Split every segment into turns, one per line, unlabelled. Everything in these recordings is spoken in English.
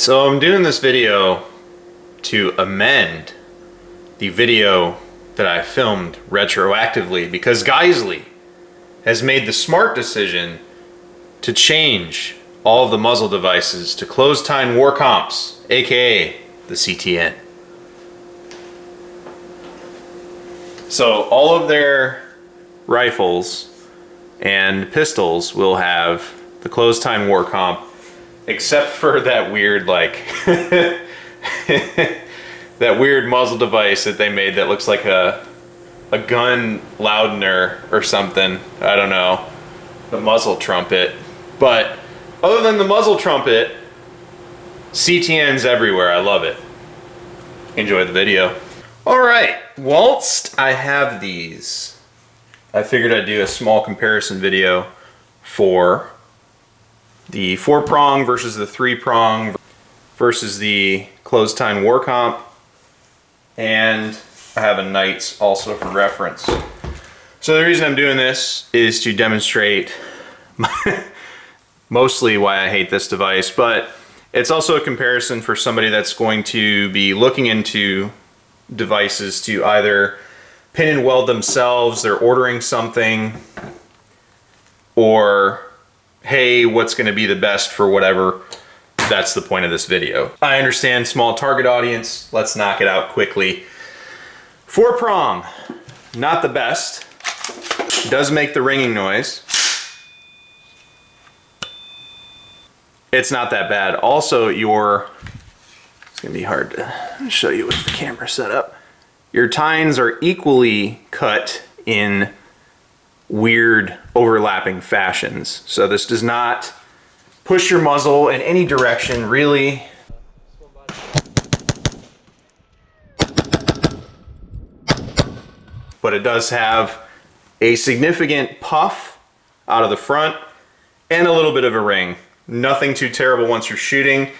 So I'm doing this video to amend the video that I filmed retroactively because Geisley has made the smart decision to change all of the muzzle devices to closed-tine Warcomps, aka the CTN. So all of their rifles and pistols will have the closed-tine Warcomp, except for that weird, like, that weird muzzle device that they made that looks like a gun loudener or something. I don't know. The muzzle trumpet. But other than the muzzle trumpet, CTN's everywhere. I love it. Enjoy the video. Alright, whilst I have these, I figured I'd do a small comparison video for the 4-prong versus the 3-prong versus the closed-tine Warcomp, and I have a Knights also for reference. So the reason I'm doing this is to demonstrate mostly why I hate this device, but it's also a comparison for somebody that's going to be looking into devices to either pin and weld themselves, they're ordering something, or hey, what's going to be the best for whatever. That's the point of this video. I understand small target audience. Let's knock it out quickly. 4-prong, not the best. Does make the ringing noise. It's not that bad. Also, it's going to be hard to show you with the camera set up. Your tines are equally cut in weird overlapping fashions. So this does not push your muzzle in any direction, really. But it does have a significant puff out of the front and a little bit of a ring. Nothing too terrible once you're shooting.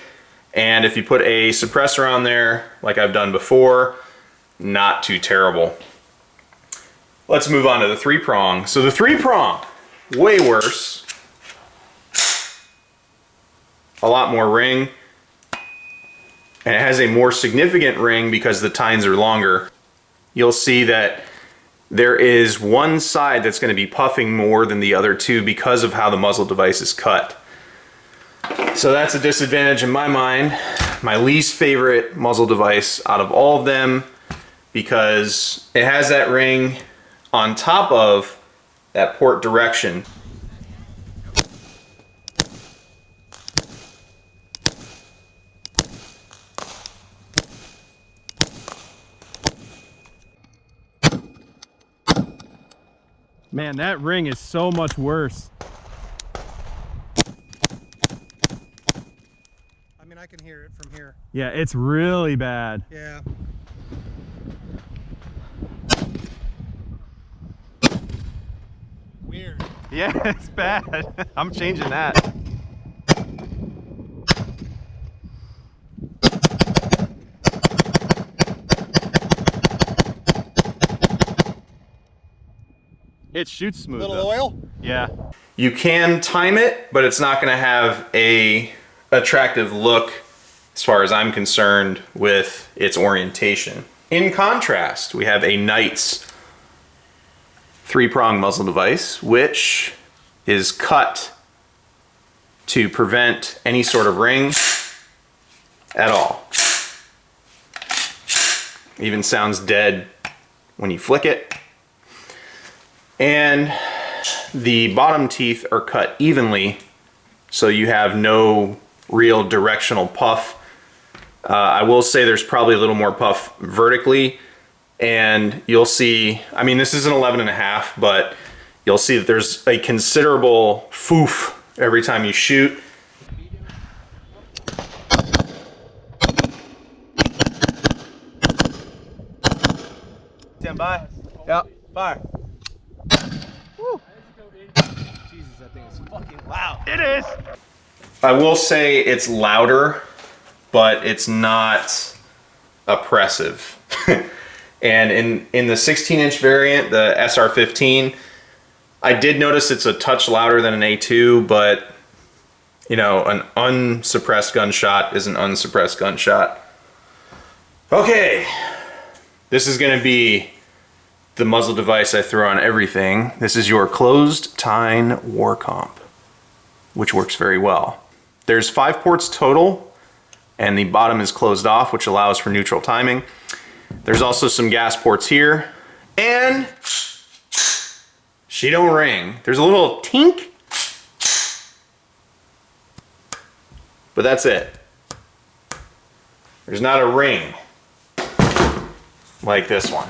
And if you put a suppressor on there, like I've done before, not too terrible. Let's move on to the 3-prong. So the 3-prong, way worse. A lot more ring. And it has a more significant ring because the tines are longer. You'll see that there is one side that's going to be puffing more than the other two because of how the muzzle device is cut. So that's a disadvantage in my mind. My least favorite muzzle device out of all of them, because it has that ring on top of that port direction.
Man, that ring is so much worse.
I mean, I can hear it from here.
Yeah, it's really bad.
Yeah. Weird.
Yeah, it's bad. I'm changing that. It shoots smooth.
Little
though.
oil?
Yeah.
You can time it, but it's not going to have a attractive look as far as I'm concerned with its orientation. In contrast, we have a Knights 3-prong muzzle device, which is cut to prevent any sort of ring at all. Even sounds dead when you flick it. And the bottom teeth are cut evenly, so you have no real directional puff. I will say there's probably a little more puff vertically, and you'll see, I mean, this is an 11.5, but you'll see that there's a considerable foof every time you shoot.
Stand by. Yep. Fire. Woo.
Jesus, that thing is fucking loud.
It is.
I will say it's louder, but it's not oppressive. And in the 16-inch variant, the SR15, I did notice it's a touch louder than an A2, but you know, an unsuppressed gunshot is an unsuppressed gunshot. Okay, this is gonna be the muzzle device I throw on everything. This is your closed tine Warcomp, which works very well. There's 5 ports total, and the bottom is closed off, which allows for neutral timing. There's also some gas ports here, and she don't ring. There's a little tink, but that's it. There's not a ring like this one.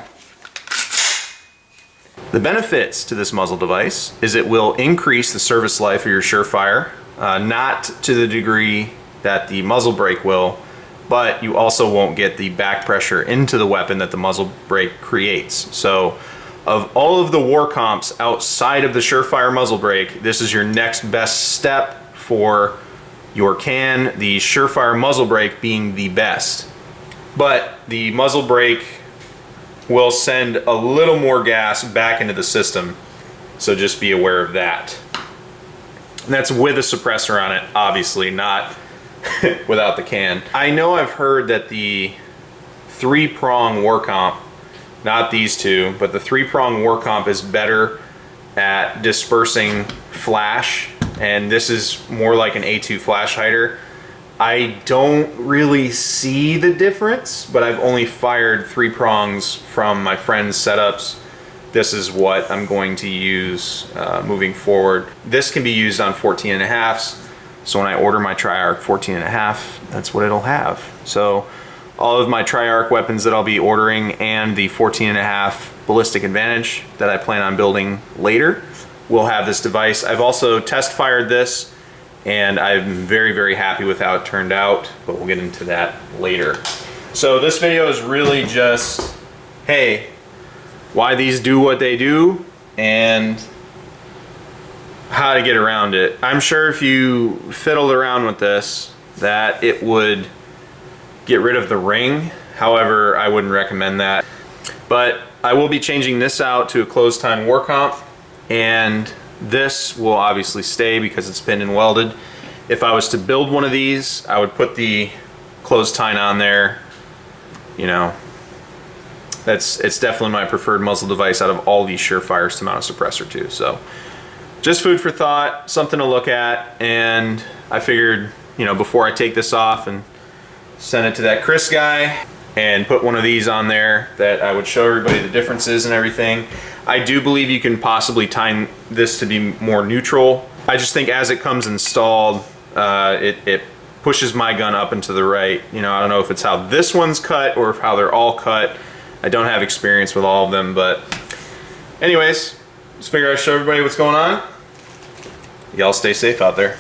The benefits to this muzzle device is it will increase the service life of your Surefire, not to the degree that the muzzle brake will, but you also won't get the back pressure into the weapon that the muzzle brake creates. So of all of the Warcomps outside of the Surefire muzzle brake, this is your next best step for your can, the Surefire muzzle brake being the best. But the muzzle brake will send a little more gas back into the system, so just be aware of that. And that's with a suppressor on it, obviously, not without the can. I know I've heard that the 3-prong Warcomp, not these two, but the 3-prong Warcomp is better at dispersing flash, and this is more like an A2 flash hider. I don't really see the difference, but I've only fired 3 prongs from my friend's setups. This is what I'm going to use moving forward. This can be used on 14.5s, so when I order my Tri-Arc 14.5, that's what it'll have. So all of my Tri-Arc weapons that I'll be ordering and the 14.5 Ballistic Advantage that I plan on building later will have this device. I've also test fired this, and I'm very, very happy with how it turned out, but we'll get into that later. So this video is really just, hey, why these do what they do, and how to get around it. I'm sure if you fiddled around with this, that it would get rid of the ring. However, I wouldn't recommend that. But I will be changing this out to a closed tine Warcomp, and this will obviously stay because it's been and welded. If I was to build one of these, I would put the closed tine on there. You know, it's definitely my preferred muzzle device out of all these Surefires to mount a suppressor to. So just food for thought, something to look at, and I figured, you know, before I take this off and send it to that Chris guy and put one of these on there, that I would show everybody the differences and everything. I do believe you can possibly time this to be more neutral. I just think as it comes installed, it pushes my gun up and to the right. You know, I don't know if it's how this one's cut or how they're all cut. I don't have experience with all of them, but anyways, just figure I'd show everybody what's going on. Y'all stay safe out there.